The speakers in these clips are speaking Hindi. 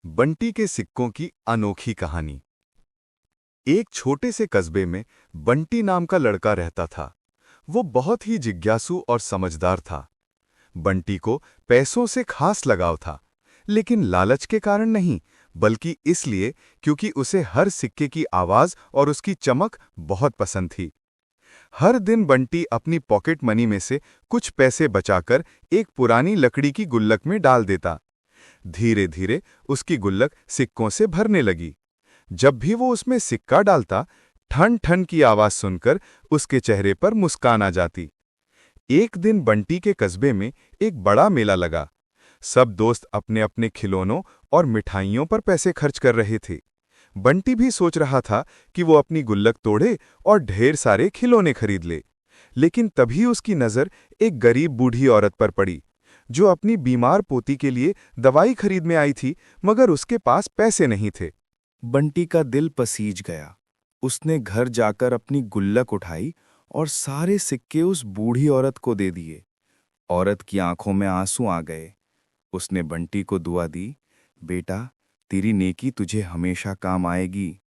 बंटी के सिक्कों की अनोखी कहानी। एक छोटे से कस्बे में बंटी नाम का लड़का रहता था। वो बहुत ही जिज्ञासु और समझदार था। बंटी को पैसों से खास लगाव था, लेकिन लालच के कारण नहीं, बल्कि इसलिए क्योंकि उसे हर सिक्के की आवाज और उसकी चमक बहुत पसंद थी। हर दिन बंटी अपनी पॉकेट मनी में से कुछ पैसे बचाकर एक पुरानी लकड़ी की गुल्लक में डाल देता। धीरे धीरे उसकी गुल्लक सिक्कों से भरने लगी। जब भी वो उसमें सिक्का डालता, ठन ठन की आवाज सुनकर उसके चेहरे पर मुस्कान आ जाती। एक दिन बंटी के कस्बे में एक बड़ा मेला लगा। सब दोस्त अपने अपने खिलौनों और मिठाइयों पर पैसे खर्च कर रहे थे। बंटी भी सोच रहा था कि वो अपनी गुल्लक तोड़े और ढेर सारे खिलौने खरीद ले। लेकिन तभी उसकी नजर एक गरीब बूढ़ी औरत पर पड़ी, जो अपनी बीमार पोती के लिए दवाई खरीद में आई थी, मगर उसके पास पैसे नहीं थे। बंटी का दिल पसीज गया। उसने घर जाकर अपनी गुल्लक उठाई और सारे सिक्के उस बूढ़ी औरत को दे दिए। औरत की आंखों में आंसू आ गए। उसने बंटी को दुआ दी, बेटा, तेरी नेकी तुझे हमेशा काम आएगी।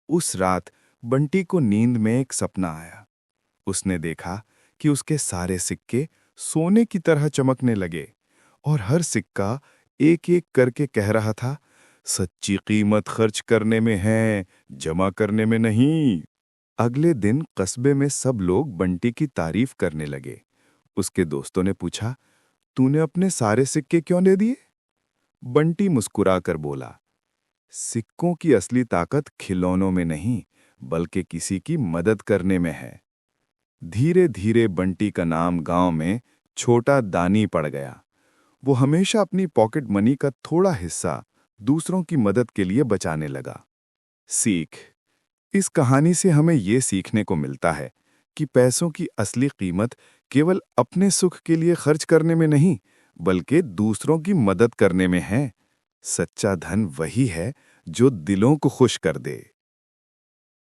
उस रात बंटी को नींद में एक सपना आया। उसने देखा कि उसके सारे सिक्के सोने की तरह चमकने लगे और हर सिक्का एक एक करके कह रहा था, सच्ची कीमत खर्च करने में है, जमा करने में नहीं। अगले दिन कस्बे में सब लोग बंटी की तारीफ करने लगे। उसके दोस्तों ने पूछा, तूने अपने सारे सिक्के क्यों दे दिए? बंटी मुस्कुराकर बोला, सिक्कों की असली ताकत खिलौनों में नहीं, बल्कि किसी की मदद करने में है। धीरे धीरे बंटी का नाम गांव में छोटा दानी पड़ गया। वो हमेशा अपनी पॉकेट मनी का थोड़ा हिस्सा दूसरों की मदद के लिए बचाने लगा। सीख: इस कहानी से हमें ये सीखने को मिलता है कि पैसों की असली कीमत केवल अपने सुख के लिए खर्च करने में नहीं, बल्कि दूसरों की मदद करने में है। सच्चा धन वही है जो दिलों को खुश कर दे।